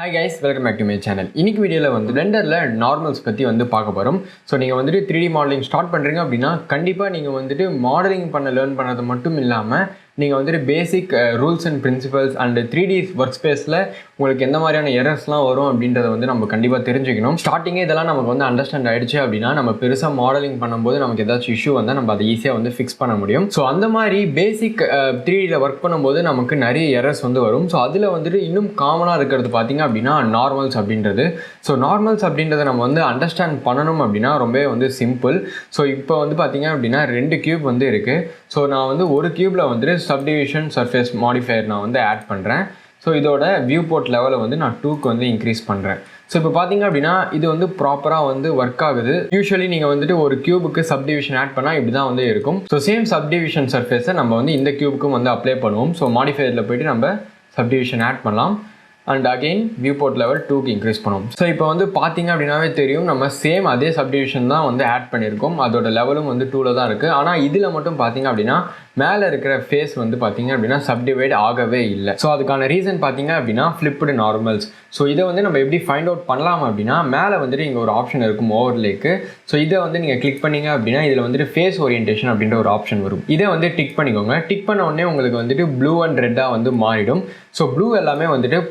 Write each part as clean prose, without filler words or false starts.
Hi guys, welcome back to my channel. இன்னைக்கு வீடியோல பிளெண்டர்ல normals பத்தி பார்க்க போறோம். ஸோ நீங்க 3D மாடலிங் ஸ்டார்ட் பண்றீங்க அப்படின்னா கண்டிப்பா நீங்க மாடலிங் பண்ண லேர்ன் பண்ணது மட்டும் இல்லாம நீங்க பேசிக் rules and principles and 3D work ஸ்பேஸ்ல உங்களுக்கு எந்த மாதிரியான எரர்ஸ்லாம் வரும் அப்படின்றத நம்ம கண்டிப்பா தெரிஞ்சுக்கணும். ஸ்டார்டிங்கே இதெல்லாம் நமக்கு அண்டர்ஸ்டாண்ட் ஆயிடுச்சு அப்படின்னா நம்ம பெருசா மாடலிங் பண்ணும்போது நமக்கு ஏதாச்சும் இஷ்யூ வந்தா நம்ம அதை ஈஸியா ஃபிக்ஸ் பண்ண முடியும். ஸோ அந்த மாதிரி பேசிக் 3Dல ஒர்க் பண்ணும்போது நமக்கு நிறைய எரர்ஸ் வரும். ஸோ அதுல இன்னும் காமனா இருக்கிறது பாத்தீங்க அப்படின்னா நார்மல்ஸ் அப்படின்றது. ஸோ நார்மல்ஸ் அப்படின்றத நம்ம அண்டர்ஸ்டாண்ட் பண்ணணும் அப்படின்னா ரொம்ப சிம்பிள். ஸோ இப்போ பார்த்தீங்க அப்படின்னா 2 கியூப் இருக்கு. ஸோ நான் ஒரு கியூப்ல சப்டிவிஷன் சர்ஃபேஸ் மாடிஃபையர் நான் ஆட் பண்ணுறேன். ஸோ இதோட வியூ போர்ட் லெவலை நான் 2க்கு இன்க்ரீஸ் பண்ணுறேன். ஸோ இப்போ பார்த்தீங்க அப்படின்னா இது ப்ராப்பராக ஒர்க் ஆகுது. யூஸ்வலி நீங்கள் ஒரு கியூபுக்கு சப்டிவிஷன் ஆட் பண்ணால் இப்படி தான் இருக்கும். ஸோ சேம் சப்டிவிஷன் சர்ஃபேஸை நம்ம இந்த கியூபுக்கும் அப்ளை பண்ணுவோம். ஸோ மாடிஃபையரில் போய்ட்டு நம்ம சப்டிவிஷன் ஆட் பண்ணலாம். And again view port level 2க்கு இன்க்ரீஸ் பண்ணுவோம். ஸோ இப்போ பார்த்தீங்க அப்படின்னாவே தெரியும் நம்ம சேம் அதே சப்டிவிஷன் தான் ஆட் பண்ணியிருக்கோம். அதோட லெவலும் 2ல தான் இருக்குது. ஆனால் இதில் மட்டும் பார்த்தீங்க அப்படின்னா மேலே இருக்கிற ஃபேஸ் பார்த்தீங்க அப்படின்னா சப்டிவைட் ஆகவே இல்லை. ஸோ அதுக்கான ரீசன் பார்த்தீங்க அப்படின்னா ஃப்ளிப்டு நார்மல்ஸ். ஸோ இதை நம்ம எப்படி ஃபைண்ட் அவுட் பண்ணலாம் அப்படின்னா மேலே இங்கே ஒரு ஆப்ஷன் இருக்கும் ஓவர்லேக்கு. ஸோ இதை நீங்கள் கிளிக் பண்ணீங்க அப்படின்னா இதில் ஃபேஸ் ஓரியன்டேஷன் அப்படின்ற ஒரு ஆப்ஷன் வரும். இதை டிக் பண்ணிக்கோங்க. டிக் பண்ண உடனே உங்களுக்கு ப்ளூ அண்ட் ரெட்டாக மாறிடும். ஸோ ப்ளூ எல்லாமே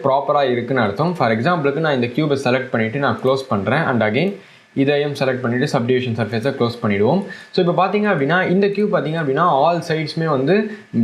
ப்ராப்பராக இருக்குன்னு அர்த்தம். ஃபார் எக்ஸாம்பிளுக்கு நான் இந்த கியூபை செலக்ட் பண்ணிவிட்டு நான் க்ளோஸ் பண்ணுறேன். அண்ட் அகெயின் இதையும் செலக்ட் பண்ணிவிட்டு சப்டிவிஷன் சர்ஃபேஸை க்ளோஸ் பண்ணிவிடுவோம். ஸோ இப்போ பார்த்தீங்க அப்படின்னா இந்த கியூப் பார்த்தீங்க அப்படின்னா ஆல் சைட்ஸுமே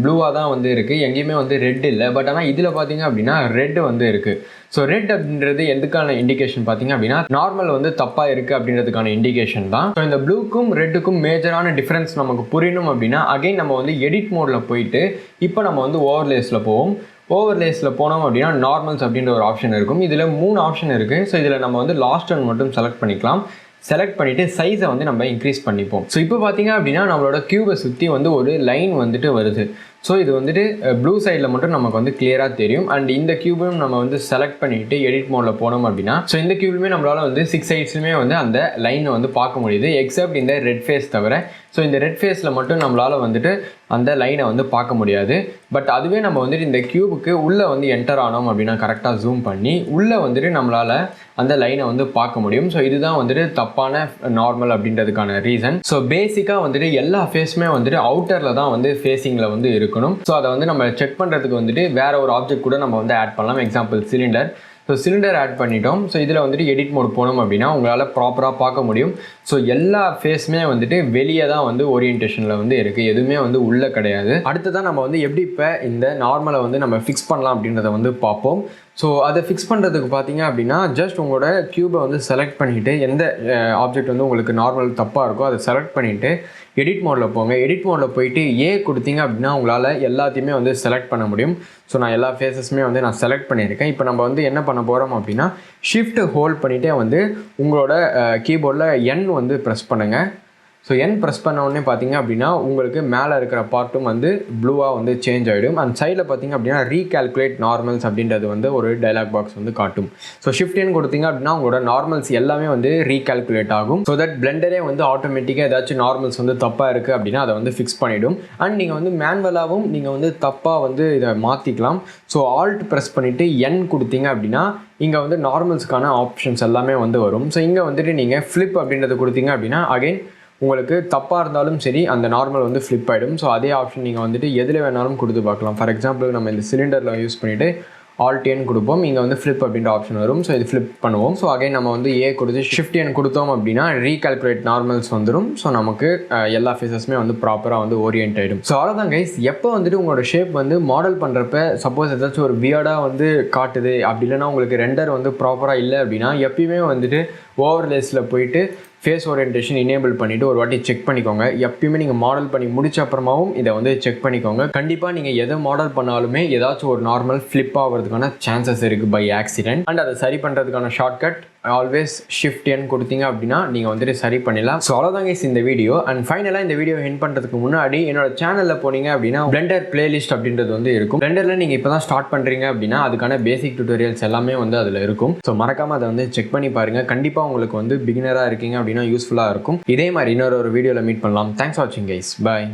ப்ளூவாக தான் இருக்குது. எங்கேயுமே ரெட் இல்லை. பட் ஆனால் இதில் பார்த்தீங்க அப்படின்னா ரெட் இருக்குது. ஸோ ரெட் அப்படின்றது எதுக்கான இண்டிகேஷன் பார்த்தீங்க அப்படின்னா நார்மல் தப்பாக இருக்குது அப்படின்றதுக்கான இண்டிகேஷன் தான். ஸோ இந்த ப்ளூக்கும் ரெட்டுக்கும் மேஜரான டிஃப்ரென்ஸ் நமக்கு புரியணும் அப்படின்னா அகைன் நம்ம எடிட் மோடில் போயிட்டு இப்போ நம்ம ஓவர்லேஸில் போவோம். ஓவர்லேஸில் போனோம் அப்படின்னா நார்மல்ஸ் அப்படின்ற ஒரு ஆப்ஷன் இருக்கும். இதில் 3 ஆப்ஷன் இருக்குது. ஸோ இதில் நம்ம லாஸ்ட் ஒன் மட்டும் செலக்ட் பண்ணிக்கலாம். செலக்ட் பண்ணிவிட்டு சைஸை நம்ம இன்க்ரீஸ் பண்ணிப்போம். ஸோ இப்போ பார்த்தீங்க அப்படின்னா நம்மளோட கியூபை சுற்றி ஒரு லைன் வருது. ஸோ இது ப்ளூ சைடில் மட்டும் நமக்கு கிளியராக தெரியும். அண்ட் இந்த கியூபையும் நம்ம செலக்ட் பண்ணிவிட்டு எடிட் மோடில் போனோம் அப்படின்னா ஸோ இந்த கியூபுமே நம்மளால் 6 சைட்ஸுமே அந்த லைனை பார்க்க முடியுது. எக்ஸப்ட் இந்த ரெட் ஃபேஸ் தவிர. ஸோ இந்த ரெட் ஃபேஸில் மட்டும் நம்மளால் அந்த லைனை பார்க்க முடியாது. பட் அதுவே நம்ம இந்த கியூபுக்கு உள்ளே என்டர் ஆனோம் அப்படின்னா கரெக்டாக ஜூம் பண்ணி உள்ளே நம்மளால் அந்த லைனை பார்க்க முடியும். ஸோ இதுதான் தப்பான நார்மல் அப்படின்றதுக்கான ரீசன். ஸோ பேசிக்காக எல்லா ஃபேஸுமே அவுட்டரில் தான் ஃபேஸிங்கில் இருக்கணும். ஸோ அதை நம்ம செக் பண்ணுறதுக்கு வேற ஒரு ஆப்ஜெக்ட் கூட நம்ம ஆட் பண்ணலாம். Example cylinder. So cylinder add பண்ணிட்டோம். ஸோ இதில் எடிட் மோட் போனோம் அப்படின்னா உங்களால் ப்ராப்பராக பார்க்க முடியும். ஸோ எல்லா ஃபேஸுமே வெளியே தான் ஓரியன்டேஷனில் இருக்குது. எதுவுமே உள்ளே கிடையாது. அடுத்ததான் நம்ம எப்படி இப்போ இந்த நார்மலை நம்ம ஃபிக்ஸ் பண்ணலாம் அப்படின்றத பார்ப்போம். ஸோ அதை ஃபிக்ஸ் பண்ணுறதுக்கு பார்த்தீங்க அப்படின்னா ஜஸ்ட் உங்களோட கியூபை செலக்ட் பண்ணிவிட்டு எந்த ஆப்ஜெக்ட் உங்களுக்கு நார்மல் தப்பாக இருக்கோ அதை செலக்ட் பண்ணிவிட்டு எடிட் மோடில் போங்க. எடிட் மோடில் போயிட்டு கொடுத்தீங்க அப்படின்னா உங்களால் எல்லாத்தையுமே செலக்ட் பண்ண முடியும். ஸோ நான் எல்லா ஃபேஸஸுமே நான் செலக்ட் பண்ணியிருக்கேன். இப்போ நம்ம என்ன பண்ண போகிறோம் அப்படின்னா ஷிஃப்ட் ஹோல்ட் பண்ணிவிட்டே உங்களோட கீபோர்டில் N ப்ரெஸ் பண்ணுங்கள். ஸோ N ப்ரெஸ் பண்ண உடனே பார்த்தீங்க அப்படின்னா உங்களுக்கு மேலே இருக்கிற பார்ட்டும் ப்ளூவாக சேஞ்ச் ஆகிடும். அந்த சைடில் பார்த்தீங்க அப்படின்னா ரீகால்குலேட் நார்மல்ஸ் அப்படின்றது ஒரு டைலாக் பாக்ஸ் காட்டும். ஸோ ஷிஃப்ட் N கொடுத்தீங்க அப்படின்னா உங்களோட நார்மல்ஸ் எல்லாமே ரீகால்குலேட் ஆகும். ஸோ தட் பிளெண்டரே ஆட்டோமேட்டிக்காக ஏதாச்சும் நார்மல்ஸ் தப்பாக இருக்குது அப்படின்னா அதை ஃபிக்ஸ் பண்ணிவிடும். அண்ட் நீங்கள் மேனுவலாகவும் நீங்கள் தப்பாக இதை மாற்றிக்கலாம். ஸோ ஆல்ட் ப்ரெஸ் பண்ணிவிட்டு N கொடுத்தீங்க அப்படின்னா இங்கே நார்மல்ஸ்க்கான ஆப்ஷன்ஸ் எல்லாமே வரும். ஸோ இங்கே நீங்கள் ஃப்ளிப் அப்படின்றத கொடுத்தீங்க அப்படின்னா அகைன் உங்களுக்கு தப்பாக இருந்தாலும் சரி அந்த நார்மல் ஃப்ளிப் ஆகிடும். ஸோ அதே ஆப்ஷன் நீங்கள் எதில் வேணாலும் கொடுத்து பார்க்கலாம். ஃபார் எக்ஸாம்பிள் நம்ம இந்த சிலிண்டரில் யூஸ் பண்ணிவிட்டு ஆல்ட் N கொடுப்போம். இங்கே ஃப்ளிப் அப்படின்ற ஆப்ஷன் வரும். ஸோ இது ஃப்ளிப் பண்ணுவோம். ஸோ அகைன் நம்ம கொடுத்து ஷிஃப்ட் N கொடுத்தோம் அப்படின்னா ரீகால்குலேட் நார்மல்ஸ் வந்துடும். ஸோ நமக்கு எல்லா ஃபேஸஸுமே ப்ராப்பராக ஓரியன்ட் ஆகிடும். ஸோ அவ்வளோதான் கைஸ். எப்போ உங்களோட ஷேப் மாடல் பண்ணுறப்ப சப்போஸ் ஏதாச்சும் ஒரு வியர்டாக காட்டுது அப்படி இல்லைன்னா உங்களுக்கு ரெண்டர் ப்ராப்பராக இல்லை அப்படின்னா எப்பயுமே ஓவர்லேஸில் போயிட்டு ஃபேஸ் ஓரியன்டேஷன் எனேபிள் பண்ணிவிட்டு ஒரு வாட்டி செக் பண்ணிக்கோங்க. எப்பயுமே நீங்கள் மாடல் பண்ணி முடிச்ச அப்புறமாவும் இதை செக் பண்ணிக்கோங்க. கண்டிப்பாக நீங்கள் எதை மாடல் பண்ணாலுமே ஏதாச்சும் ஒரு நார்மல் ஃப்ளிப் ஆகிறதுக்கான சான்சஸ் இருக்குது பை ஆக்சிடென்ட். அண்ட் அதை சரி பண்ணுறதுக்கான ஷார்ட்கட் ஆல்வேஸ் ஷிஃப்ட் N கொடுத்தீங்க அப்படின்னா நீங்கள் சரி பண்ணிடலாம். ஸோ அவ்வளோதாங்க இந்த வீடியோ. அண்ட் ஃபைனலாக இந்த வீடியோ எண்ட் பண்ணுறதுக்கு முன்னாடி என்னோட சேனலில் போனீங்க அப்படின்னா பிளெண்டர் பிளேலிஸ்ட் அப்படின்றது இருக்கும். பிளெண்டரில் நீங்கள் இப்போ தான் ஸ்டார்ட் பண்ணுறீங்க அப்படின்னா அதுக்கான பேசிக் டியூட்டோரியல்ஸ் எல்லாமே அதில் இருக்கும். ஸோ மறக்காமல் அதை செக் பண்ணி பாருங்கள். கண்டிப்பாக உங்களுக்கு பிகினராக இருக்கீங்க அப்படின்னா யூஸ்ஃபுல்லாக இருக்கும். இதே மாதிரி இன்னொரு வீடியோவில் மீட் பண்ணலாம். தேங்க்ஸ் ஃபார் வாட்சிங் கைஸ். பாய்.